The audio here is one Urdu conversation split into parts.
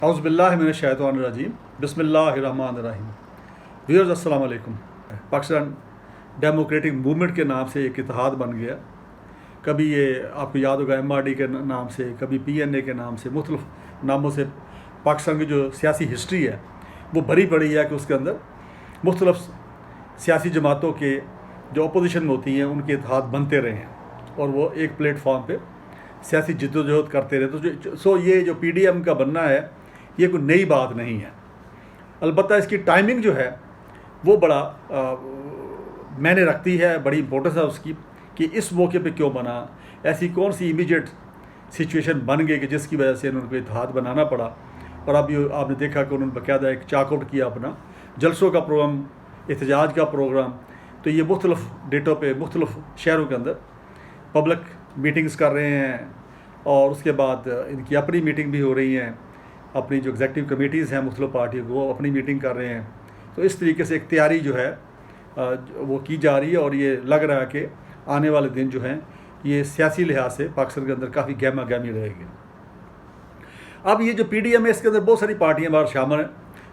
اعوذ باللہ من الشیطان الرجیم بسم اللہ الرحمن الرحیم. ویورز السلام علیکم. پاکستان ڈیموکریٹک موومنٹ کے نام سے ایک اتحاد بن گیا. کبھی یہ آپ کو یاد ہوگا MRD کے نام سے، کبھی PNA کے نام سے، مختلف ناموں سے پاکستان کی جو سیاسی ہسٹری ہے وہ بھری پڑی ہے کہ اس کے اندر مختلف سیاسی جماعتوں کے جو اپوزیشن میں ہوتی ہیں ان کے اتحاد بنتے رہے ہیں اور وہ ایک پلیٹ فارم پہ سیاسی جد و جہد کرتے رہے. تو یہ جو PDM کا بننا ہے یہ کوئی نئی بات نہیں ہے. البتہ اس کی ٹائمنگ جو ہے وہ بڑا معنی رکھتی ہے، بڑی امپورٹنس ہے اس کی کہ اس موقع پہ کیوں بنا، ایسی کون سی امیجیٹ سچویشن بن گئی کہ جس کی وجہ سے انہوں کو اتحاد بنانا پڑا. اور ابھی آپ نے دیکھا کہ انہوں نے باقاعدہ ایک چاک آؤٹ کیا اپنا جلسوں کا پروگرام، احتجاج کا پروگرام. تو یہ مختلف ڈیٹوں پہ مختلف شہروں کے اندر پبلک میٹنگز کر رہے ہیں اور اس کے بعد ان کی اپنی میٹنگ بھی ہو رہی ہیں. اپنی جو ایگزیکٹو کمیٹیز ہیں مختلف پارٹیوں کو وہ اپنی میٹنگ کر رہے ہیں. تو اس طریقے سے ایک تیاری جو ہے وہ کی جا رہی ہے اور یہ لگ رہا ہے کہ آنے والے دن جو ہیں یہ سیاسی لحاظ سے پاکستان کے اندر کافی گہما گہمی رہے گی. اب یہ جو PDM ہے اس کے اندر بہت ساری پارٹیاں باہر شامل ہیں،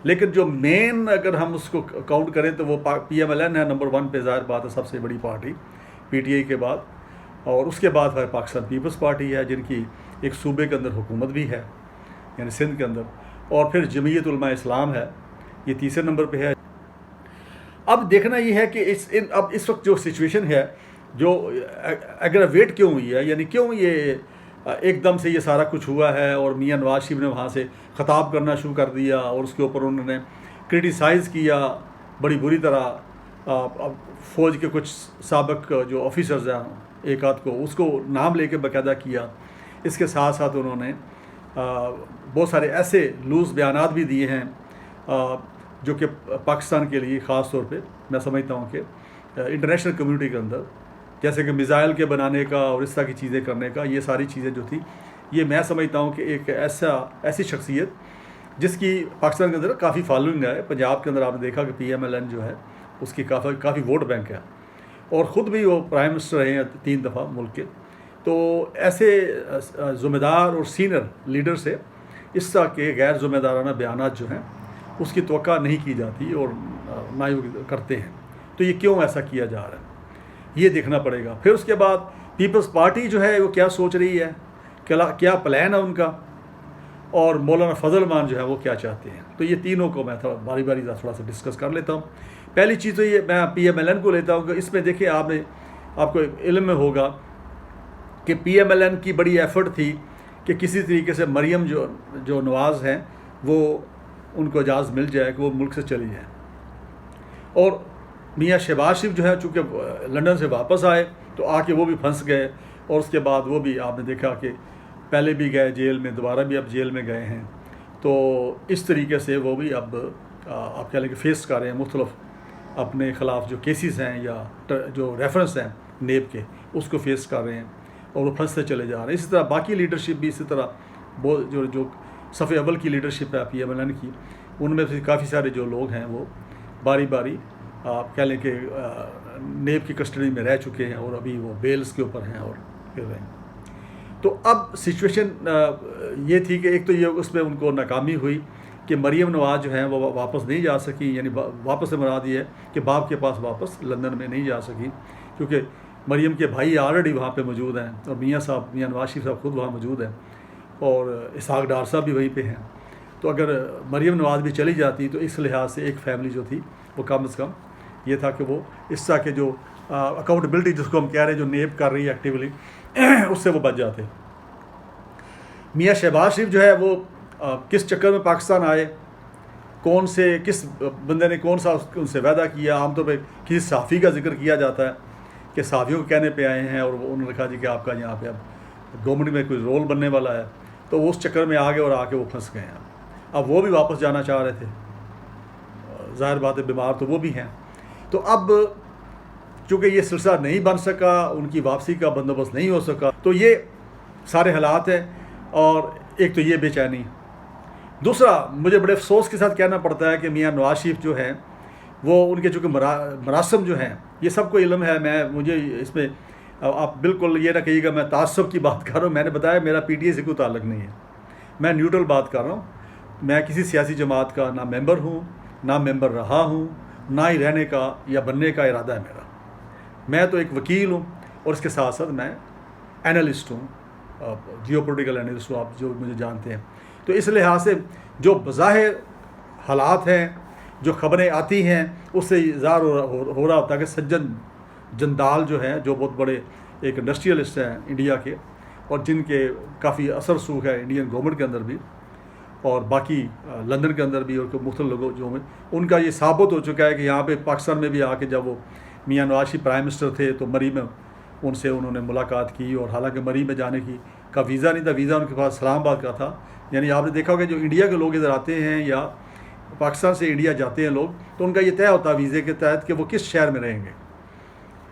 لیکن جو مین اگر ہم اس کو کاؤنٹ کریں تو وہ PMLN ہے نمبر 1 پہ. ظاہر بات ہے سب سے بڑی پارٹی PTI کے بعد. اور اس کے بعد پاکستان پیپلز پارٹی ہے جن کی ایک صوبے کے اندر حکومت بھی ہے یعنی سندھ کے اندر. اور پھر جمعیت علماء اسلام ہے، یہ تیسرے نمبر پہ ہے. اب دیکھنا یہ ہے کہ اب اس وقت جو سچویشن ہے جو ایگراویٹ کیوں ہوئی ہے، یعنی کیوں یہ ایک دم سے یہ سارا کچھ ہوا ہے اور میاں نواز شریف نے وہاں سے خطاب کرنا شروع کر دیا اور اس کے اوپر انہوں نے کرٹیسائز کیا بڑی بری طرح. فوج کے کچھ سابق جو آفیسرز ہیں ایک آدھ کو اس کو نام لے کے باقاعدہ کیا. اس کے ساتھ ساتھ انہوں نے بہت سارے ایسے لوز بیانات بھی دیے ہیں جو کہ پاکستان کے لیے خاص طور پہ میں سمجھتا ہوں کہ انٹرنیشنل کمیونٹی کے اندر جیسے کہ میزائل کے بنانے کا اور اس طرح کی چیزیں کرنے کا، یہ ساری چیزیں جو تھی یہ میں سمجھتا ہوں کہ ایک ایسی شخصیت جس کی پاکستان کے اندر کافی فالوئنگ ہے. پنجاب کے اندر آپ نے دیکھا کہ PMLN جو ہے اس کی کافی ووٹ بینک ہے اور خود بھی وہ پرائم منسٹر رہے ہیں 3 دفعہ ملک کے. تو ایسے ذمہ دار اور سینئر لیڈر سے اس طرح کے غیر ذمہ دارانہ بیانات جو ہیں اس کی توقع نہیں کی جاتی اور نہ ہی کرتے ہیں. تو یہ کیوں ایسا کیا جا رہا ہے یہ دیکھنا پڑے گا. پھر اس کے بعد پیپلز پارٹی جو ہے وہ کیا سوچ رہی ہے، کیا پلان ہے ان کا، اور مولانا فضل الرحمان جو ہے وہ کیا چاہتے ہیں. تو یہ تینوں کو میں باری تھوڑا سا ڈسکس کر لیتا ہوں. پہلی چیز تو یہ میں PMLN کو لیتا ہوں کہ اس میں دیکھیں آپ کو علم میں ہوگا کہ PMLN کی بڑی ایفرٹ تھی کہ کسی طریقے سے مریم جو نواز ہیں وہ ان کو اجازت مل جائے کہ وہ ملک سے چلی جائیں. اور میاں شہباز شریف جو ہے چونکہ لنڈن سے واپس آئے تو آ کے وہ بھی پھنس گئے اور اس کے بعد وہ بھی آپ نے دیکھا کہ پہلے بھی گئے جیل میں، دوبارہ بھی اب جیل میں گئے ہیں. تو اس طریقے سے وہ بھی اب آپ کہہ لیں کہ فیس کر رہے ہیں مختلف اپنے خلاف جو کیسز ہیں یا جو ریفرنس ہیں نیب کے اس کو فیس کر رہے ہیں اور وہ پھنستے چلے جا رہے ہیں. اسی طرح باقی لیڈرشپ بھی اسی طرح جو صف اول کی لیڈرشپ ہے PMLN کی، ان میں سے کافی سارے جو لوگ ہیں وہ باری آپ کہہ لیں کہ نیب کی کسٹڈی میں رہ چکے ہیں اور ابھی وہ بیلز کے اوپر ہیں اور پھر رہے ہیں. تو اب سچویشن یہ تھی کہ ایک تو یہ اس میں ان کو ناکامی ہوئی کہ مریم نواز جو ہیں وہ واپس نہیں جا سکی، یعنی واپس سے مراد یہ ہے کہ باپ کے پاس واپس لندن میں نہیں جا سکی کیونکہ مریم کے بھائی آلریڈی وہاں پہ موجود ہیں اور میاں نواز شریف صاحب خود وہاں موجود ہیں اور اسحاق ڈار صاحب بھی وہیں پہ ہیں. تو اگر مریم نواز بھی چلی جاتی تو اس لحاظ سے ایک فیملی جو تھی وہ کم از کم یہ تھا کہ وہ اس طرح کے جو اکاؤنٹیبلٹی جس کو ہم کہہ رہے ہیں جو نیب کر رہی ہے ایکٹیولی اس سے وہ بچ جاتے. میاں شہباز شریف جو ہے وہ کس چکر میں پاکستان آئے، کس بندے نے کون سا ان سے وعدہ کیا. عام طور پہ کسی صحافی کا ذکر کیا جاتا ہے کہ صحافیوں کے کہنے پہ آئے ہیں اور انہوں نے کہا جی کہ آپ کا یہاں پہ اب گورنمنٹ میں کوئی رول بننے والا ہے. تو وہ اس چکر میں آ گئے اور آ کے وہ پھنس گئے ہیں. اب وہ بھی واپس جانا چاہ رہے تھے، ظاہر بات ہے بیمار تو وہ بھی ہیں. تو اب چونکہ یہ سلسلہ نہیں بن سکا، ان کی واپسی کا بندوبست نہیں ہو سکا، تو یہ سارے حالات ہیں. اور ایک تو یہ بے چینی. دوسرا مجھے بڑے افسوس کے ساتھ کہنا پڑتا ہے کہ میاں نواز شریف جو ہیں وہ ان کے چونکہ مراسم جو ہیں یہ سب کو علم ہے. مجھے اس میں آپ بالکل یہ نہ کہیے گا میں تعصب کی بات کر رہا ہوں. میں نے بتایا میرا PTI سے کوئی تعلق نہیں ہے، میں نیوٹرل بات کر رہا ہوں. میں کسی سیاسی جماعت کا نہ ممبر ہوں، نہ ممبر رہا ہوں، نہ ہی رہنے کا یا بننے کا ارادہ ہے میرا. میں تو ایک وکیل ہوں اور اس کے ساتھ ساتھ میں اینالسٹ ہوں، جیو پولیٹیکل اینالسٹ ہوں، آپ جو مجھے جانتے ہیں. تو اس لحاظ سے جو بظاہر حالات ہیں، جو خبریں آتی ہیں، اس سے اظہار ہو رہا ہوتا ہے کہ سجن جندال جو ہیں، جو بہت بڑے ایک انڈسٹریلسٹ ہیں انڈیا کے، اور جن کے کافی اثر رسوخ ہے انڈین گورنمنٹ کے اندر بھی اور باقی لندن کے اندر بھی اور مختلف لوگوں جو میں، ان کا یہ ثابت ہو چکا ہے کہ یہاں پہ پاکستان میں بھی آ کے جب وہ میاں نواز شریف پرائم منسٹر تھے تو مری میں ان سے انہوں نے ملاقات کی، اور حالانکہ مری میں جانے کا ویزا نہیں تھا، ویزا ان کے پاس اسلام آباد کا تھا. یعنی آپ نے دیکھا ہوگا جو انڈیا کے لوگ ادھر آتے ہیں یا پاکستان سے انڈیا جاتے ہیں لوگ، تو ان کا یہ طے ہوتا ہے ویزے کے تحت کہ وہ کس شہر میں رہیں گے.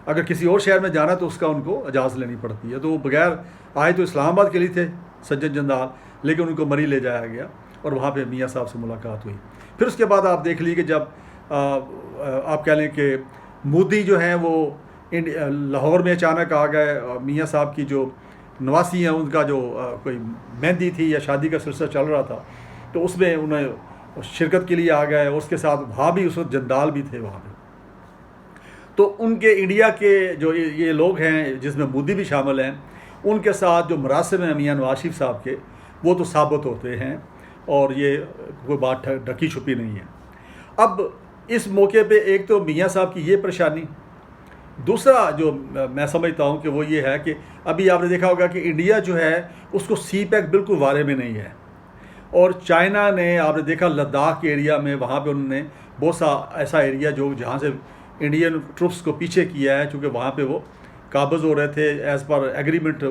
اگر کسی اور شہر میں جانا تو اس کا ان کو اجازت لینی پڑتی ہے. تو وہ بغیر آئے تو اسلام آباد کے لیے تھے سجن جندال، لیکن ان کو مری لے جایا گیا اور وہاں پہ میاں صاحب سے ملاقات ہوئی. پھر اس کے بعد آپ دیکھ لیجیے کہ جب آپ کہہ لیں کہ مودی جو ہیں وہ لاہور میں اچانک آ گئے، میاں صاحب کی جو نواسی ہیں ان کا جو کوئی مہندی تھی یا شادی کا سلسلہ چل رہا تھا، تو اس میں انہیں شرکت کے لیے آ گئے، اور اس کے ساتھ وہاں بھی اس وقت جندال بھی تھے وہاں پہ. تو ان کے انڈیا کے جو یہ لوگ ہیں جس میں مودی بھی شامل ہیں، ان کے ساتھ جو مراسم ہیں میاں نواز شریف صاحب کے، وہ تو ثابت ہوتے ہیں، اور یہ کوئی بات ڈھکی چھپی نہیں ہے. اب اس موقع پہ ایک تو میاں صاحب کی یہ پریشانی، دوسرا جو میں سمجھتا ہوں کہ وہ یہ ہے کہ ابھی آپ نے دیکھا ہوگا کہ انڈیا جو ہے اس کو سی پیک بالکل وارے میں نہیں ہے، اور چائنا نے آپ نے دیکھا لداخ کے ایریا میں، وہاں پہ انہوں نے بہت سا ایسا ایریا جو جہاں سے انڈین ٹروپس کو پیچھے کیا ہے، چونکہ وہاں پہ وہ قابض ہو رہے تھے ایز پر ایگریمنٹ.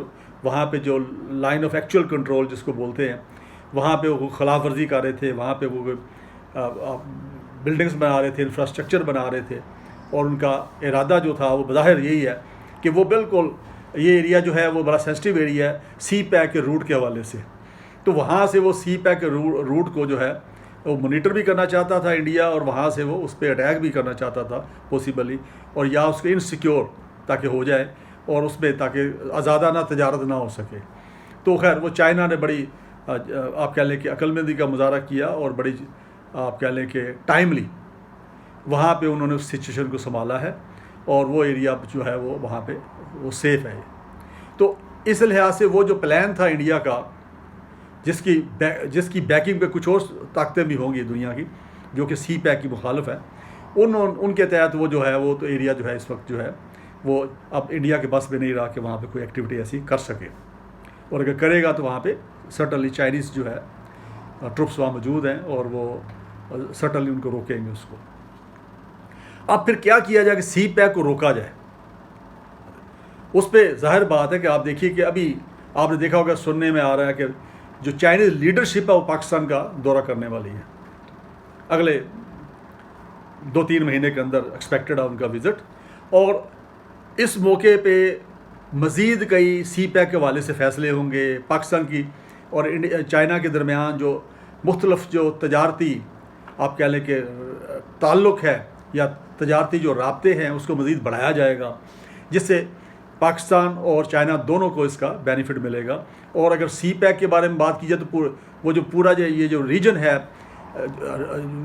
وہاں پہ جو لائن آف ایکچوئل کنٹرول جس کو بولتے ہیں، وہاں پہ وہ خلاف ورزی کر رہے تھے، وہاں پہ وہ بلڈنگز بنا رہے تھے، انفراسٹرکچر بنا رہے تھے، اور ان کا ارادہ جو تھا وہ بظاہر یہی ہے کہ وہ بالکل یہ ایریا جو ہے وہ بڑا سینسٹیو ایریا ہے سی پیک کے روٹ کے حوالے سے. تو وہاں سے وہ سی پیک کے روٹ کو جو ہے وہ مانیٹر بھی کرنا چاہتا تھا انڈیا، اور وہاں سے وہ اس پہ اٹیک بھی کرنا چاہتا تھا پاسبلی، اور یا اس کو انسیکیور تاکہ ہو جائے، اور اس میں تاکہ آزادانہ تجارت نہ ہو سکے. تو خیر وہ چائنا نے بڑی آپ کہہ لیں کہ عقل مندی کا مظاہرہ کیا، اور بڑی آپ کہہ لیں کہ ٹائملی وہاں پہ انہوں نے اس سچویشن کو سنبھالا ہے، اور وہ ایریا جو ہے وہ وہاں پہ وہ سیف ہے. تو اس لحاظ سے وہ جو پلان تھا انڈیا کا، جس کی بیکنگ پہ کچھ اور طاقتیں بھی ہوں گی دنیا کی جو کہ سی پیک کی مخالف ہے، ان کے تحت وہ جو ہے وہ تو ایریا جو ہے اس وقت جو ہے وہ اب انڈیا کے بس میں نہیں رہا کہ وہاں پہ کوئی ایکٹیویٹی ایسی کر سکے، اور اگر کرے گا تو وہاں پہ سرٹنلی چائنیز جو ہے ٹروپس وہاں موجود ہیں، اور وہ سرٹنلی ان کو روکیں گے اس کو. اب پھر کیا کیا جائے کہ سی پیک کو روکا جائے؟ اس پہ ظاہر بات ہے کہ آپ دیکھیے کہ ابھی آپ نے دیکھا ہوگا، سننے میں آ رہا ہے کہ جو چائنیز لیڈرشپ ہے وہ پاکستان کا دورہ کرنے والی ہے اگلے 2-3 مہینے کے اندر، ایکسپیکٹڈ ہے ان کا وزٹ. اور اس موقع پہ مزید کئی سی پیک کے حوالے سے فیصلے ہوں گے. پاکستان کی اور چائنا کے درمیان جو مختلف جو تجارتی آپ کہہ لیں کہ تعلق ہے یا تجارتی جو رابطے ہیں اس کو مزید بڑھایا جائے گا، جس سے پاکستان اور چائنا دونوں کو اس کا بینیفٹ ملے گا. اور اگر سی پیک کے بارے میں بات کی جائے تو وہ جو پورا یہ جو ریجن ہے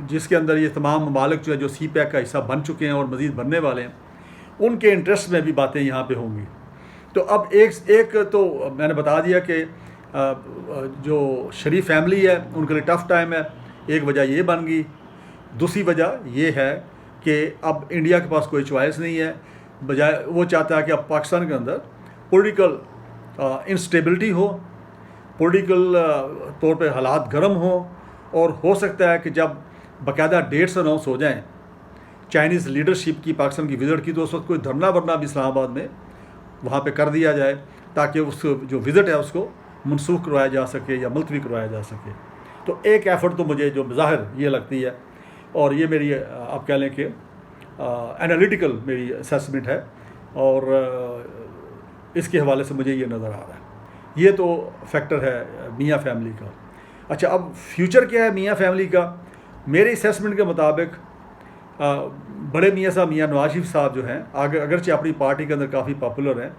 جس کے اندر یہ تمام ممالک جو ہے جو سی پیک کا حصہ بن چکے ہیں اور مزید بننے والے ہیں، ان کے انٹرسٹ میں بھی باتیں یہاں پہ ہوں گی. تو اب ایک تو میں نے بتا دیا کہ جو شریف فیملی ہے ان کے لیے ٹف ٹائم ہے، ایک وجہ یہ بن گئی. دوسری وجہ یہ ہے کہ اب انڈیا کے پاس کوئی چوائس نہیں ہے، بجائے وہ چاہتا ہے کہ اب پاکستان کے اندر پولیٹیکل انسٹیبلٹی ہو، پولیٹیکل طور پہ حالات گرم ہوں، اور ہو سکتا ہے کہ جب باقاعدہ ڈیٹس اناؤنس ہو جائیں چائنیز لیڈرشپ کی پاکستان کی وزٹ کی، تو اس وقت کوئی دھرنا ورنا بھی اسلام آباد میں وہاں پہ کر دیا جائے تاکہ اس جو وزٹ ہے اس کو منسوخ کروایا جا سکے یا ملتوی کروایا جا سکے. تو ایک ایفرٹ تو مجھے جو بظاہر یہ لگتی ہے، اور یہ میری آپ کہہ لیں کہ انالیٹیکل میری اسیسمنٹ ہے، اور اس کے حوالے سے مجھے یہ نظر آ رہا ہے. یہ تو فیکٹر ہے میاں فیملی کا. اچھا، اب فیوچر کیا ہے میاں فیملی کا؟ میری اسیسمنٹ کے مطابق بڑے میاں صاحب میاں نواز شریف صاحب جو ہیں اگرچہ اپنی پارٹی کے اندر کافی پاپولر ہیں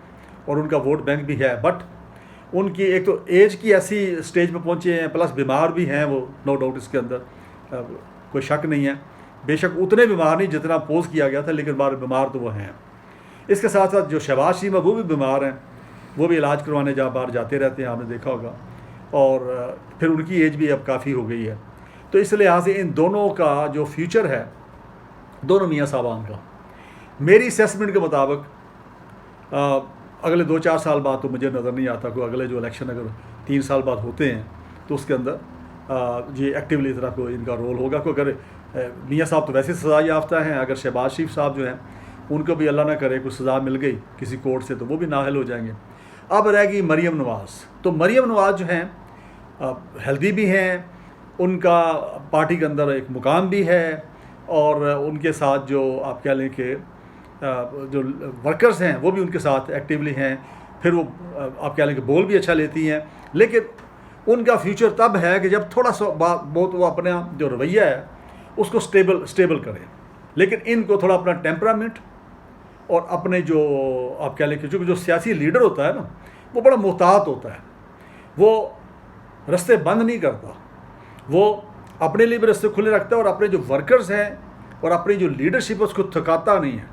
اور ان کا ووٹ بینک بھی ہے، بٹ ان کی ایک تو ایج کی ایسی سٹیج پہ پہنچے ہیں، پلس بیمار بھی ہیں وہ، نو ڈاؤٹ اس کے اندر کوئی شک نہیں ہے، بے شک اتنے بیمار نہیں جتنا پوز کیا گیا تھا، لیکن بیمار تو وہ ہیں۔ اس کے ساتھ ساتھ جو شہباز شریف ہے وہ بھی بیمار ہیں، وہ بھی علاج کروانے باہر جاتے رہتے ہیں، آپ نے دیکھا ہوگا، اور پھر ان کی ایج بھی اب کافی ہو گئی ہے۔ تو اس لحاظ سے ان دونوں کا جو فیوچر ہے، دونوں میاں صاحبان کا، میری اسیسمنٹ کے مطابق اگلے 2-4 سال بعد تو مجھے نظر نہیں آتا کوئی اگلے جو الیکشن اگر 3 سال بعد ہوتے ہیں تو اس کے اندر یہ ایکٹیولی اس طرح کو ان کا رول ہوگا۔ کوئی اگر میاں صاحب تو ویسے سزا یافتہ ہیں، اگر شہباز شریف صاحب جو ہیں ان کو بھی اللہ نہ کرے کوئی سزا مل گئی کسی کورٹ سے تو وہ بھی نااہل ہو جائیں گے۔ اب رہ گئی مریم نواز، تو مریم نواز جو ہیں ہیلدی بھی ہیں، ان کا پارٹی کے اندر ایک مقام بھی ہے، اور ان کے ساتھ جو آپ کہہ لیں کہ جو ورکرز ہیں وہ بھی ان کے ساتھ ایکٹیولی ہیں، پھر وہ آپ کہہ لیں کہ بول بھی اچھا لیتی ہیں، لیکن ان کا فیوچر تب ہے کہ جب تھوڑا سا بہت وہ اپنا جو رویہ ہے اس کو سٹیبل کریں، لیکن ان کو تھوڑا اپنا ٹیمپرامنٹ اور اپنے جو آپ کہہ لیں کہ جو سیاسی لیڈر ہوتا ہے نا وہ بڑا محتاط ہوتا ہے، وہ رستے بند نہیں کرتا، وہ اپنے لیے بھی رستے کھلے رکھتا ہے، اور اپنے جو ورکرز ہیں اور اپنی جو لیڈرشپ ہے اس کو تھکاتا نہیں ہے،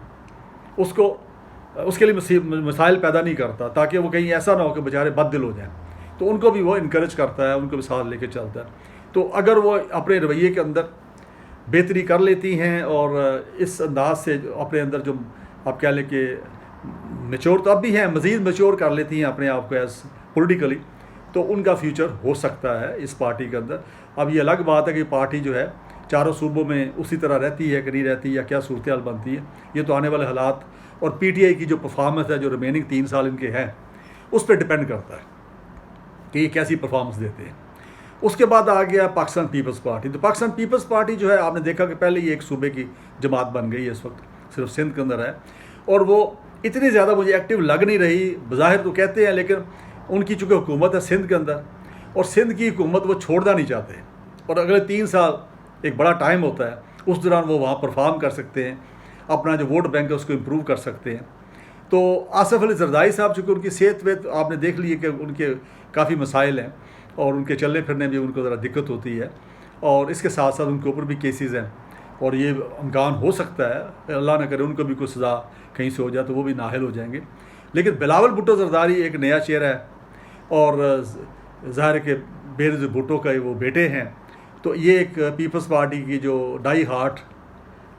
اس کے لیے مسائل پیدا نہیں کرتا تاکہ وہ کہیں ایسا نہ ہو کہ بیچارے بد دل ہو جائیں، تو ان کو بھی وہ انکریج کرتا ہے، ان کو بھی ساتھ لے کے چلتا ہے۔ تو اگر وہ اپنے رویے کے اندر بہتری کر لیتی ہیں اور اس انداز سے اپنے اندر جو آپ کہہ لیں کہ میچور تو اب بھی ہیں، مزید میچور کر لیتی ہیں اپنے آپ کو ایز پولیٹیکلی، تو ان کا فیوچر ہو سکتا ہے اس پارٹی کے اندر۔ اب یہ الگ بات ہے کہ پارٹی جو ہے چاروں صوبوں میں اسی طرح رہتی ہے کہ نہیں رہتی، یا کیا صورتحال بنتی ہے، یہ تو آنے والے حالات اور پی ٹی آئی کی جو پرفارمنس ہے جو ریمیننگ 3 سال ان کے ہیں اس پہ ڈپینڈ کرتا ہے کہ یہ کیسی پرفارمنس دیتے ہیں۔ اس کے بعد آ گیا پاکستان پیپلز پارٹی۔ تو پاکستان پیپلز پارٹی جو ہے آپ نے دیکھا کہ پہلے یہ ایک صوبے کی جماعت بن گئی ہے، اس وقت صرف سندھ کے اندر ہے، اور وہ اتنی زیادہ مجھے ایکٹیو لگ نہیں رہی، بظاہر تو کہتے ہیں، لیکن ان کی چونکہ حکومت ہے سندھ کے اندر، اور سندھ کی حکومت وہ چھوڑنا نہیں چاہتے، اور اگلے 3 سال ایک بڑا ٹائم ہوتا ہے، اس دوران وہ وہاں پرفارم کر سکتے ہیں، اپنا جو ووٹ بینک ہے اس کو امپروو کر سکتے ہیں۔ تو آصف علی زرداری صاحب چونکہ ان کی صحت ویت آپ نے دیکھ لی ہے کہ ان کے کافی مسائل ہیں، اور ان کے چلنے پھرنے میں ان کو ذرا دقت ہوتی ہے، اور اس کے ساتھ ساتھ ان کے اوپر بھی کیسز ہیں، اور یہ امکان ہو سکتا ہے اللہ نہ کرے ان کو بھی کوئی سزا کہیں سے ہو جائے تو وہ بھی نااہل ہو جائیں گے۔ لیکن بلاول بھٹو زرداری ایک نیا چہرہ ہے، اور ظاہر ہے کہ بینظیر بھٹو کا وہ بیٹے ہیں، تو یہ ایک پیپلز پارٹی کی جو ڈائی ہارٹ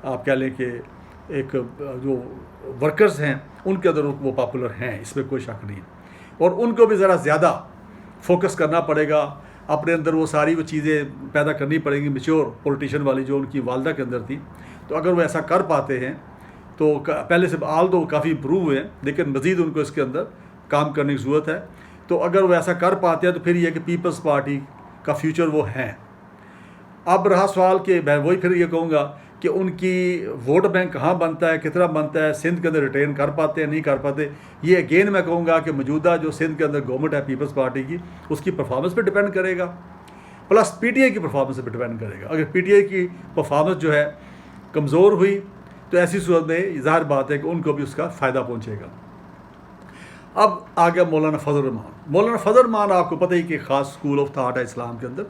آپ کہہ لیں کہ ایک جو ورکرز ہیں ان کے اندر وہ پاپولر ہیں، اس میں کوئی شک نہیں، اور ان کو بھی ذرا زیادہ فوکس کرنا پڑے گا، اپنے اندر وہ ساری وہ چیزیں پیدا کرنی پڑیں گی میچور پولیٹیشین والی جو ان کی والدہ کے اندر تھی۔ تو اگر وہ ایسا کر پاتے ہیں تو پہلے سے تو کافی امپروو ہوئے ہیں، لیکن مزید ان کو اس کے اندر کام کرنے کی ضرورت ہے۔ تو اگر وہ ایسا کر پاتے ہیں تو پھر یہ کہ پیپلز پارٹی کا فیوچر وہ ہیں۔ اب رہا سوال کہ میں وہی پھر یہ کہوں گا کہ ان کی ووٹ بینک کہاں بنتا ہے، کتنا بنتا ہے، سندھ کے اندر ریٹین کر پاتے ہیں نہیں کر پاتے، یہ اگین میں کہوں گا کہ موجودہ جو سندھ کے اندر گورنمنٹ ہے پیپلز پارٹی کی، اس کی پرفارمنس پہ ڈپینڈ کرے گا، پلس پی ٹی آئی کی پرفارمنس پہ ڈپینڈ کرے گا۔ اگر پی ٹی آئی کی پرفارمنس جو ہے کمزور ہوئی تو ایسی صورت میں ظاہر بات ہے کہ ان کو بھی اس کا فائدہ پہنچے گا۔ اب آ گیا مولانا فضل الرحمان۔ مولانا فضل الرحمان آپ کو پتہ ہی کہ خاص اسکول آف تھاٹ ہے اسلام کے اندر،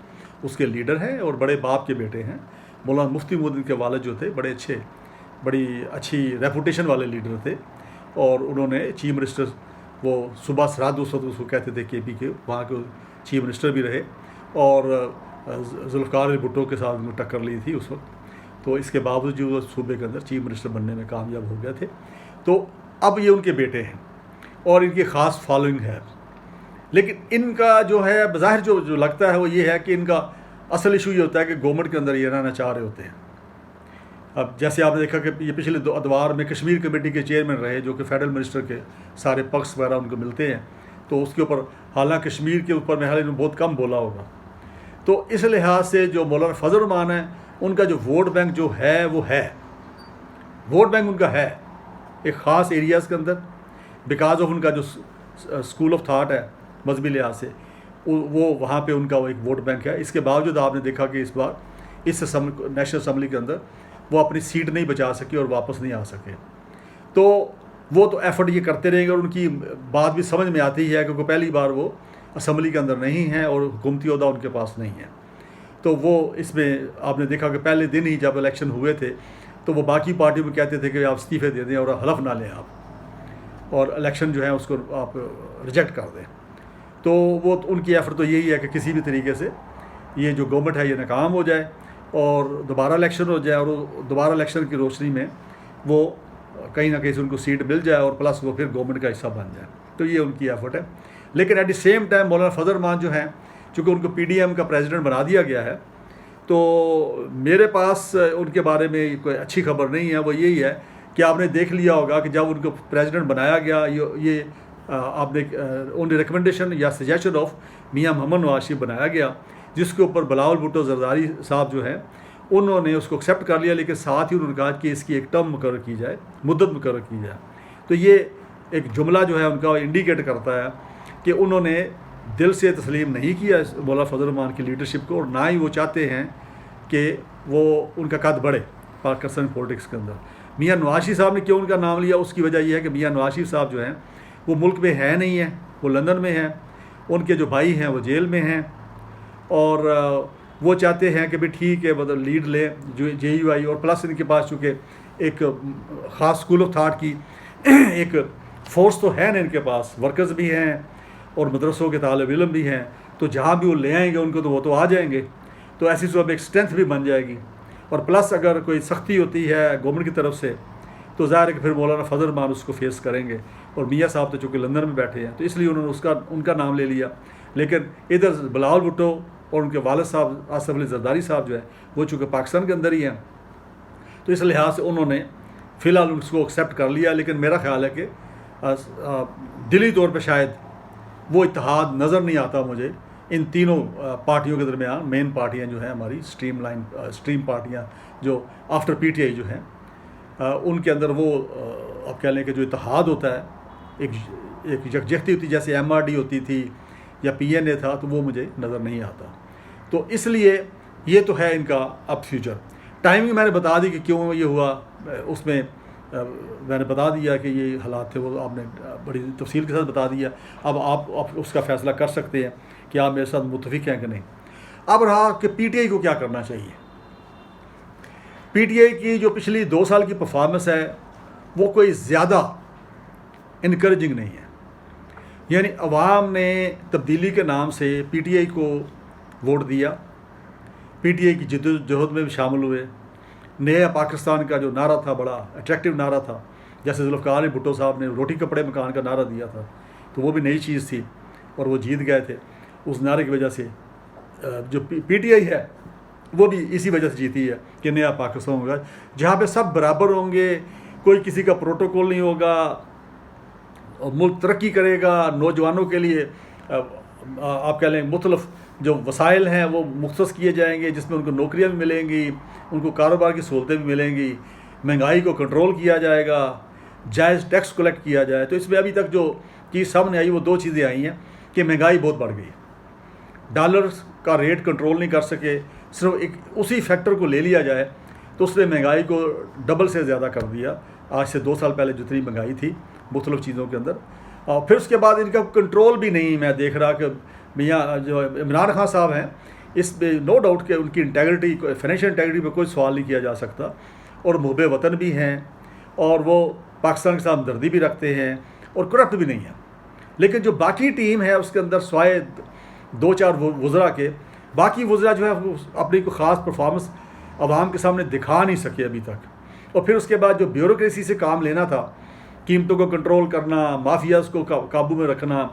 اس کے لیڈر ہیں اور بڑے باپ کے بیٹے ہیں۔ مولانا مفتی محدود کے والد جو تھے بڑی اچھی ریپوٹیشن والے لیڈر تھے، اور انہوں نے چیف منسٹر وہ صوبہ سرحد اس کو کہتے تھے کے پی کے، وہاں کے چیف منسٹر بھی رہے، اور ذوالفقار علی بھٹو کے ساتھ انہوں نے ٹکر لی تھی اس وقت، تو اس کے باوجود وہ صوبے کے اندر چیف منسٹر بننے میں کامیاب ہو گئے تھے۔ تو اب یہ ان کے بیٹے ہیں اور ان کی خاص فالوئنگ ہے، لیکن ان کا جو ہے بظاہر جو لگتا ہے وہ یہ ہے کہ ان کا اصل ایشو یہ ہوتا ہے کہ گورنمنٹ کے اندر یہ رہنا چاہ رہے ہوتے ہیں۔ اب جیسے آپ نے دیکھا کہ یہ پچھلے 2 ادوار میں کشمیر کمیٹی کے چیئرمین رہے، جو کہ فیڈرل منسٹر کے سارے پکس وغیرہ ان کو ملتے ہیں، تو اس کے اوپر حالانکہ کشمیر کے اوپر میں انہوں نے بہت کم بولا ہوگا۔ تو اس لحاظ سے جو مولانا فضل الرحمان ہیں ان کا جو ووٹ بینک جو ہے وہ ہے، ووٹ بینک ان کا ہے ایک خاص ایریاز کے اندر، بیکاز آف ان کا جو اسکول آف تھاٹ ہے مذہبی لحاظ سے، وہ وہاں پہ ان کا وہ ایک ووٹ بینک ہے۔ اس کے باوجود آپ نے دیکھا کہ اس بار اس نیشنل اسمبلی کے اندر وہ اپنی سیٹ نہیں بچا سکے اور واپس نہیں آ سکے، تو وہ تو ایفرٹ یہ کرتے رہیں گے، اور ان کی بات بھی سمجھ میں آتی ہے کیونکہ پہلی بار وہ اسمبلی کے اندر نہیں ہیں اور حکومتی عہدہ ان کے پاس نہیں ہے. تو وہ اس میں آپ نے دیکھا کہ پہلے دن ہی جب الیکشن ہوئے تھے تو وہ باقی پارٹیوں میں کہتے تھے کہ آپ استعفے دے دیں اور حلف نہ لیں آپ، اور الیکشن جو ہے اس کو آپ ریجیکٹ کر دیں. تو وہ ان کی ایفرٹ تو یہی ہے کہ کسی بھی طریقے سے یہ جو گورنمنٹ ہے یہ ناکام ہو جائے اور دوبارہ الیکشن ہو جائے، اور دوبارہ الیکشن کی روشنی میں وہ کہیں نہ کہیں سے ان کو سیٹ مل جائے اور پلس وہ پھر گورنمنٹ کا حصہ بن جائے. تو یہ ان کی ایفرٹ ہے. لیکن ایٹ دی سیم ٹائم مولانا فضل الرحمان جو ہیں، چونکہ ان کو پی ڈی ایم کا پریزیڈنٹ بنا دیا گیا ہے، تو میرے پاس ان کے بارے میں کوئی اچھی خبر نہیں ہے. وہ یہی ہے کہ آپ نے دیکھ لیا ہوگا کہ جب ان کو پریزیڈنٹ بنایا گیا، یہ آپ نے ان ریکمنڈیشن یا سجیشن آف میاں محمد نواز شریف بنایا گیا، جس کے اوپر بلاول بھٹو زرداری صاحب جو ہیں انہوں نے اس کو ایکسیپٹ کر لیا، لیکن ساتھ ہی انہوں نے کہا کہ اس کی ایک ٹرم مقرر کی جائے، مدت مقرر کی جائے. تو یہ ایک جملہ جو ہے ان کا انڈیکیٹ کرتا ہے کہ انہوں نے دل سے تسلیم نہیں کیا مولانا فضل الرحمان کی لیڈرشپ کو، اور نہ ہی وہ چاہتے ہیں کہ وہ ان کا قد بڑھے پاکستان پولیٹکس کے اندر. میاں نواز شریف صاحب نے کیوں ان کا نام لیا؟ اس کی وجہ یہ ہے کہ میاں نواز شریف صاحب جو ہیں وہ ملک میں ہے نہیں ہیں، وہ لندن میں ہیں، ان کے جو بھائی ہیں وہ جیل میں ہیں، اور وہ چاہتے ہیں کہ بھی ٹھیک ہے مطلب لیڈ لیں جے یو آئی، اور پلس ان کے پاس چونکہ ایک خاص اسکول آف تھاٹ کی ایک فورس تو ہے نا ان کے پاس، ورکرز بھی ہیں اور مدرسوں کے طالب علم بھی ہیں، تو جہاں بھی وہ لے آئیں گے ان کو تو وہ تو آ جائیں گے. تو ایسی صورت میں ایک اسٹرینتھ بھی بن جائے گی. اور پلس اگر کوئی سختی ہوتی ہے گورنمنٹ کی طرف سے تو ظاہر ہے کہ پھر مولانا فضل الرحمان اس کو فیس کریں گے، اور میاں صاحب تو چونکہ لندن میں بیٹھے ہیں تو اس لیے انہوں نے ان کا نام لے لیا. لیکن ادھر بلاول بھٹو اور ان کے والد صاحب آصف علی زرداری صاحب جو ہے وہ چونکہ پاکستان کے اندر ہی ہیں، تو اس لحاظ سے انہوں نے فی الحال اس کو ایکسیپٹ کر لیا. لیکن میرا خیال ہے کہ دلی طور پہ شاید وہ اتحاد نظر نہیں آتا مجھے ان تینوں پارٹیوں کے درمیان. مین پارٹیاں جو ہیں ہماری اسٹریم پارٹیاں جو آفٹر پی ٹی آئی جو ہیں، ان کے اندر وہ آپ کہہ لیں کہ جو اتحاد ہوتا ہے، ایک یکجہتی ہوتی جیسے ایم آر ڈی ہوتی تھی یا پی این اے تھا، تو وہ مجھے نظر نہیں آتا. تو اس لیے یہ تو ہے ان کا اب فیوچر. ٹائمنگ میں نے بتا دی کہ کیوں یہ ہوا، اس میں میں نے بتا دیا کہ یہ حالات تھے، وہ آپ نے بڑی تفصیل کے ساتھ بتا دیا. اب آپ اس کا فیصلہ کر سکتے ہیں کہ آپ میرے ساتھ متفق ہیں کہ نہیں. اب رہا کہ پی ٹی آئی کو کیا کرنا چاہیے. پی ٹی آئی کی جو پچھلی 2 سال کی پرفارمنس ہے وہ کوئی زیادہ انکریجنگ نہیں ہے. یعنی عوام نے تبدیلی کے نام سے پی ٹی آئی کو ووٹ دیا، پی ٹی آئی کی جدوجہد میں بھی شامل ہوئے. نیا پاکستان کا جو نعرہ تھا بڑا اٹریکٹیو نعرہ تھا، جیسے ذوالفقار علی بھٹو صاحب نے روٹی کپڑے مکان کا نعرہ دیا تھا، تو وہ بھی نئی چیز تھی اور وہ جیت گئے تھے. اس نعرے کی وجہ سے جو پی ٹی آئی ہے وہ بھی اسی وجہ سے جیتی ہے کہ نیا پاکستان ہوگا جہاں پہ سب برابر ہوں گے، کوئی کسی کا پروٹوکول نہیں ہوگا، ملک ترقی کرے گا. نوجوانوں کے لیے آپ کہہ لیں مختلف جو وسائل ہیں وہ مختص کیے جائیں گے، جس میں ان کو نوکریاں بھی ملیں گی، ان کو کاروبار کی سہولتیں بھی ملیں گی، مہنگائی کو کنٹرول کیا جائے گا، جائز ٹیکس کلیکٹ کیا جائے. تو اس میں ابھی تک جو چیز سامنے آئی وہ 2 چیزیں آئی ہیں کہ مہنگائی بہت بڑھ گئی، ڈالر کا ریٹ کنٹرول نہیں کر سکے، صرف ایک اسی فیکٹر کو لے لیا جائے تو اس نے مہنگائی کو ڈبل سے زیادہ کر دیا آج سے 2 سال پہلے جتنی مہنگائی تھی مختلف چیزوں کے اندر. اور پھر اس کے بعد ان کا کنٹرول بھی نہیں میں دیکھ رہا کہ میاں جو عمران خان صاحب ہیں اس میں نو ڈاؤٹ کہ ان کی انٹیگریٹی فائنینشیل انٹیگریٹی پہ کوئی سوال نہیں کیا جا سکتا، اور محب وطن بھی ہیں اور وہ پاکستان کے ساتھ ہمدردی بھی رکھتے ہیں اور کرپٹ بھی نہیں ہیں. لیکن جو باقی ٹیم ہے اس کے اندر سوائے 2-4 وزراء کے، باقی وزراء جو ہے وہ اپنی کوئی خاص پرفارمنس عوام کے سامنے دکھا نہیں سکے ابھی تک. اور پھر اس کے بعد جو بیوروکریسی سے کام لینا تھا، قیمتوں کو کنٹرول کرنا، مافیاز کو قابو میں رکھنا،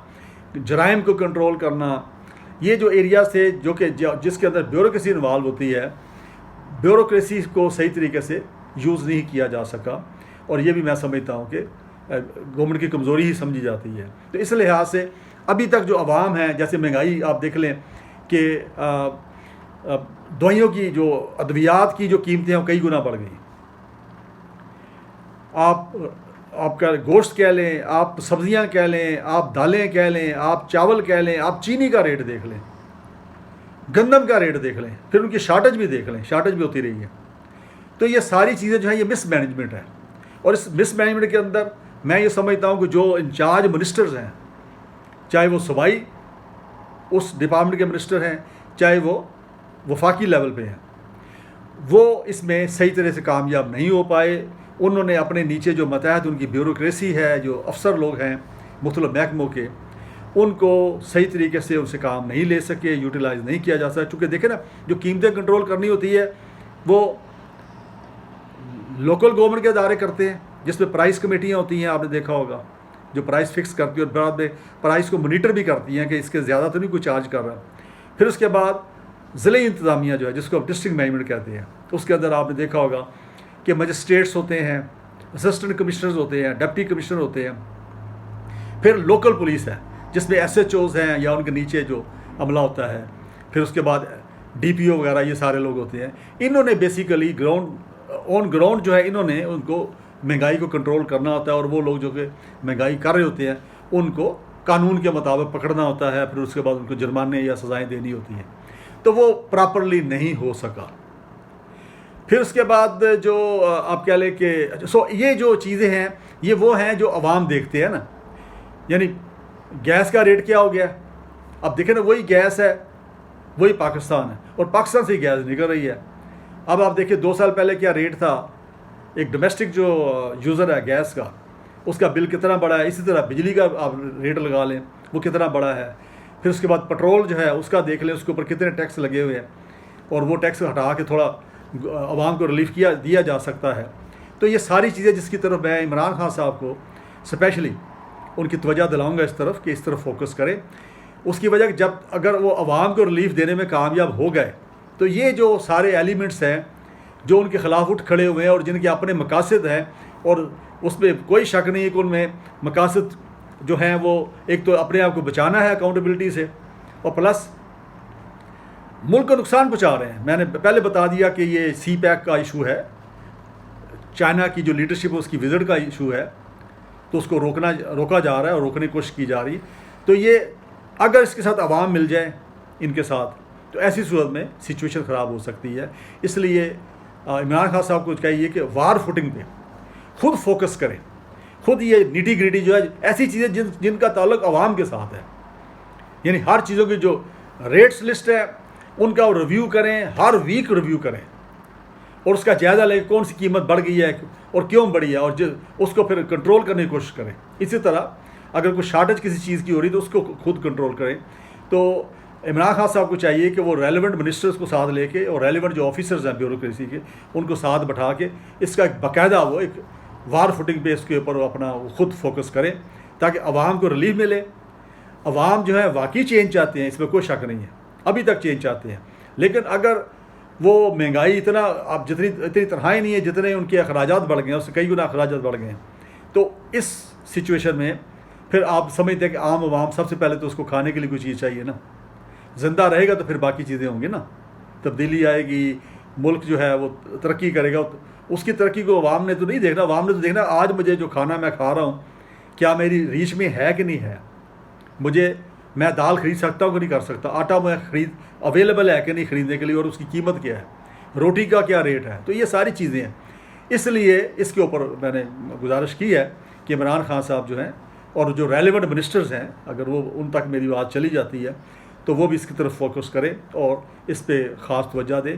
جرائم کو کنٹرول کرنا، یہ جو ایریاز تھے جو کہ جس کے اندر بیوروکریسی انوالو ہوتی ہے، بیوروکریسی کو صحیح طریقے سے یوز نہیں کیا جا سکا. اور یہ بھی میں سمجھتا ہوں کہ گورنمنٹ کی کمزوری ہی سمجھی جاتی ہے. تو اس لحاظ سے ابھی تک جو عوام ہیں، جیسے مہنگائی آپ دیکھ لیں کہ دوائیوں کی جو ادویات کی جو قیمتیں ہیں وہ کئی گنا بڑھ گئی. آپ کا گوشت کہہ لیں، آپ سبزیاں کہہ لیں، آپ دالیں کہہ لیں، آپ چاول کہہ لیں، آپ چینی کا ریٹ دیکھ لیں، گندم کا ریٹ دیکھ لیں، پھر ان کی شارٹیج بھی دیکھ لیں، شارٹیج بھی ہوتی رہی ہے. تو یہ ساری چیزیں جو ہیں یہ مس مینجمنٹ ہے. اور اس مس مینجمنٹ کے اندر میں یہ سمجھتا ہوں کہ جو انچارج منسٹرز ہیں، چاہے وہ صوبائی اس ڈپارٹمنٹ کے منسٹر ہیں چاہے وہ وفاقی لیول پہ ہیں، وہ اس میں صحیح طرح سے کامیاب نہیں ہو پائے. انہوں نے اپنے نیچے جو متحد ان کی بیوروکریسی ہے، جو افسر لوگ ہیں مختلف محکموں کے، ان کو صحیح طریقے سے ان سے کام نہیں لے سکے، یوٹیلائز نہیں کیا جا سکا. چونکہ دیکھیں نا، جو قیمتیں کنٹرول کرنی ہوتی ہے وہ لوکل گورنمنٹ کے ادارے کرتے ہیں، جس میں پرائس کمیٹیاں ہوتی ہیں، آپ نے دیکھا ہوگا، جو پرائس فکس کرتی ہے اور بعد میں پرائس کو مانیٹر بھی کرتی ہیں کہ اس کے زیادہ تو نہیں کوئی چارج کر رہا. پھر اس کے بعد ضلعی انتظامیہ جو ہے، جس کو ڈسٹرکٹ مینجمنٹ کہتے ہیں، اس کے اندر آپ نے دیکھا ہوگا کہ مجسٹریٹس ہوتے ہیں، اسسٹنٹ کمشنرز ہوتے ہیں، ڈپٹی کمشنر ہوتے ہیں. پھر لوکل پولیس ہے جس میں ایس ایچ اوز ہیں یا ان کے نیچے جو عملہ ہوتا ہے. پھر اس کے بعد ڈی پی او وغیرہ، یہ سارے لوگ ہوتے ہیں. انہوں نے بیسیکلی آن گراؤنڈ جو ہے، انہوں نے ان کو مہنگائی کو کنٹرول کرنا ہوتا ہے، اور وہ لوگ جو کہ مہنگائی کر رہے ہوتے ہیں ان کو قانون کے مطابق پکڑنا ہوتا ہے. پھر اس کے بعد ان کو جرمانے یا سزائیں دینی ہوتی ہیں. تو وہ پراپرلی نہیں ہو سکا. پھر اس کے بعد جو آپ کہہ لیں کہ یہ جو چیزیں ہیں یہ وہ ہیں جو عوام دیکھتے ہیں نا. یعنی گیس کا ریٹ کیا ہو گیا، اب دیکھیں نا، وہی گیس ہے، وہی پاکستان ہے، اور پاکستان سے ہی گیس نکل رہی ہے. اب آپ دیکھیں 2 سال پہلے کیا ریٹ تھا، ایک ڈومیسٹک جو یوزر ہے گیس کا، اس کا بل کتنا بڑا ہے. اسی طرح بجلی کا آپ ریٹ لگا لیں، وہ کتنا بڑا ہے. پھر اس کے بعد پٹرول جو ہے اس کا دیکھ لیں، اس کے اوپر کتنے ٹیکس لگے ہوئے ہیں، اور وہ ٹیکس ہٹا کے تھوڑا عوام کو ریلیف دیا جا سکتا ہے. تو یہ ساری چیزیں جس کی طرف میں عمران خان صاحب کو اسپیشلی ان کی توجہ دلاؤں گا اس طرف کہ اس طرف فوکس کریں. اس کی وجہ کہ اگر وہ عوام کو ریلیف دینے میں کامیاب ہو گئے تو یہ جو سارے ایلیمنٹس ہیں جو ان کے خلاف اٹھ کھڑے ہوئے ہیں اور جن کے اپنے مقاصد ہیں، اور اس میں کوئی شک نہیں ہے کہ ان میں مقاصد جو ہیں وہ ایک تو اپنے آپ کو بچانا ہے اکاؤنٹیبلٹی سے، اور پلس ملک کو نقصان پہنچا رہے ہیں. میں نے پہلے بتا دیا کہ یہ سی پیک کا ایشو ہے، چائنا کی جو لیڈرشپ ہے اس کی وزٹ کا ایشو ہے، تو اس کو روکا جا رہا ہے اور روکنے کی کوشش کی جا رہی. تو یہ اگر اس کے ساتھ عوام مل جائیں ان کے ساتھ تو ایسی صورت میں سچویشن خراب ہو سکتی ہے. اس لیے عمران خان صاحب کو چاہیے کہ وار فوٹنگ پہ خود فوکس کریں، خود یہ نیٹی گریٹی جو ہے ایسی چیزیں جن کا تعلق عوام کے ساتھ ہے، یعنی ہر چیزوں کی جو ریٹس لسٹ ہے ان کا ریویو کریں، ہر ویک ریویو کریں، اور اس کا جائزہ لیں کون سی قیمت بڑھ گئی ہے اور کیوں بڑھی ہے، اور اس کو پھر کنٹرول کرنے کی کوشش کریں. اسی طرح اگر کوئی شارٹیج کسی چیز کی ہو رہی تو اس کو خود کنٹرول کریں. تو عمران خان صاحب کو چاہیے کہ وہ ریلیونٹ منسٹرز کو ساتھ لے کے اور ریلیونٹ جو آفیسرز ہیں بیوروکریسی کے ان کو ساتھ بٹھا کے اس کا ایک باقاعدہ وہ ایک وار فوٹنگ پہ اس کے اوپر اپنا خود فوکس کریں تاکہ عوام کو ریلیف ملے. عوام جو ہے واقعی چینج چاہتے ہیں، اس میں کوئی شک نہیں ہے، ابھی تک چینج چاہتے ہیں. لیکن اگر وہ مہنگائی اتنا اب اتنی تنہائی نہیں ہے جتنے ان کے اخراجات بڑھ گئے ہیں، اس سے کئی گنا اخراجات بڑھ گئے ہیں. تو اس سچویشن میں پھر آپ سمجھتے ہیں کہ عام عوام سب سے پہلے تو اس کو کھانے کے لیے کوئی چیز چاہیے نا. زندہ رہے گا تو پھر باقی چیزیں ہوں گی نا، تبدیلی آئے گی، ملک جو ہے وہ ترقی کرے گا. اس کی ترقی کو عوام نے تو نہیں دیکھنا، عوام نے تو دیکھنا آج مجھے جو کھانا میں کھا رہا ہوں کیا میری ریچ میں ہے کہ نہیں ہے، میں دال خرید سکتا ہوں کہ نہیں کر سکتا، آٹا میں اویلیبل ہے کہ نہیں خریدنے کے لیے، اور اس کی قیمت کیا ہے، روٹی کا کیا ریٹ ہے. تو یہ ساری چیزیں ہیں. اس لیے اس کے اوپر میں نے گزارش کی ہے کہ عمران خان صاحب جو ہیں اور جو ریلیونٹ منسٹرز ہیں اگر وہ ان تک میری بات چلی جاتی ہے تو وہ بھی اس کی طرف فوکس کریں اور اس پہ خاص توجہ دیں.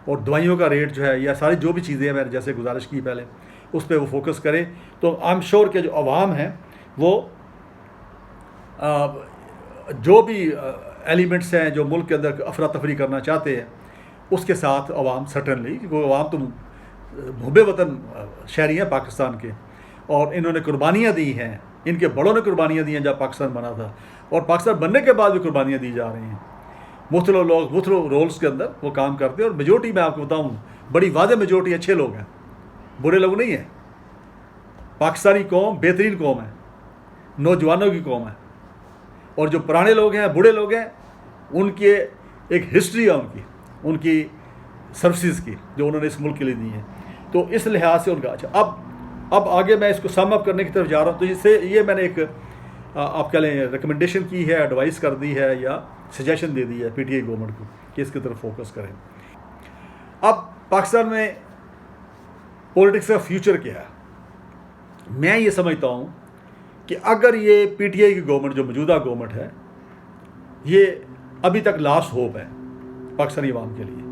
اور دوائیوں کا ریٹ جو ہے یا ساری جو بھی چیزیں ہیں میں نے جیسے گزارش کی پہلے اس پہ وہ فوکس کریں. تو آئی ایم شیور کہ جو عوام ہیں وہ جو بھی ایلیمنٹس ہیں جو ملک کے اندر افراتفری کرنا چاہتے ہیں اس کے ساتھ عوام سٹنلی، کیونکہ عوام تو محب وطن شہری ہیں پاکستان کے، اور انہوں نے قربانیاں دی ہیں، ان کے بڑوں نے قربانیاں دی ہیں جب پاکستان بنا تھا، اور پاکستان بننے کے بعد بھی قربانیاں دی جا رہی ہیں. مختلف لوگ مختلف رولز کے اندر وہ کام کرتے ہیں، اور میجورٹی میں آپ کو بتاؤں بڑی واضح میجورٹی اچھے لوگ ہیں، برے لوگ نہیں ہیں. پاکستانی قوم بہترین قوم ہے، نوجوانوں کی قوم ہے، اور جو پرانے لوگ ہیں بوڑھے لوگ ہیں ان کے ایک ہسٹری ہے ان کی سروسز کی جو انہوں نے اس ملک کے لیے دی ہیں. تو اس لحاظ سے ان کا اچھا اب آگے میں اس کو سم اپ کرنے کی طرف جا رہا ہوں. تو اس سے یہ میں نے ایک آپ کہہ لیں ریکمنڈیشن کی ہے، ایڈوائس کر دی ہے یا سجیشن دے دی ہے پی ٹی آئی گورنمنٹ کو کہ اس کی طرف فوکس کریں. اب پاکستان میں پولیٹکس کا فیوچر کیا ہے؟ میں یہ سمجھتا ہوں کہ اگر یہ پی ٹی آئی کی گورنمنٹ جو موجودہ گورنمنٹ ہے یہ ابھی تک لاسٹ ہوپ ہے پاکستانی عوام کے لیے.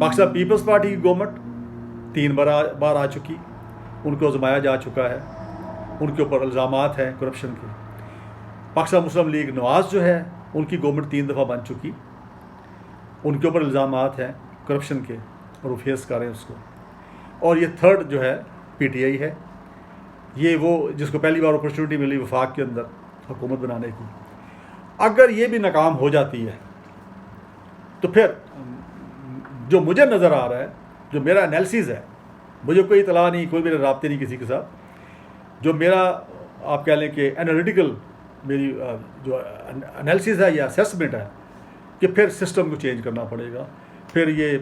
پاکستان پیپلز پارٹی کی گورنمنٹ 3 بار آ چکی، ان کو آزمایا جا چکا ہے، ان کے اوپر الزامات ہیں کرپشن کے. پاکستان مسلم لیگ نواز جو ہے ان کی گورنمنٹ 3 دفعہ بن چکی، ان کے اوپر الزامات ہیں کرپشن کے اور وہ فیس کر رہے ہیں اس کو. اور یہ تھرڈ جو ہے پی ٹی آئی ہے، یہ وہ جس کو پہلی بار اپرچونٹی ملی وفاق کے اندر حکومت بنانے کی. اگر یہ بھی ناکام ہو جاتی ہے تو پھر جو مجھے نظر آ رہا ہے، جو میرا انالیسز ہے، مجھے کوئی اطلاع نہیں، کوئی میرے رابطے نہیں کسی کے ساتھ، جو میرا آپ کہہ لیں کہ انالیٹیکل میری جو انالیسز ہے یا اسیسمنٹ ہے کہ پھر سسٹم کو چینج کرنا پڑے گا. پھر یہ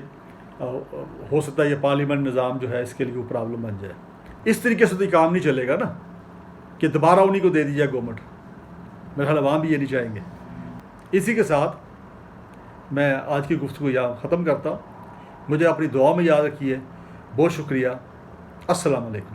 ہو سکتا ہے یہ پارلیمنٹ نظام جو ہے اس کے لیے وہ پرابلم بن جائے. اس طریقے سے تو یہ کام نہیں چلے گا نا کہ دوبارہ انہیں کو دے دی جائے گورنمنٹ. میرا خیال عوام بھی یہ نہیں چاہیں گے. اسی کے ساتھ میں آج کی گفتگو یہاں ختم کرتا ہوں. مجھے اپنی دعا میں یاد رکھیے. بہت شکریہ. السلام علیکم.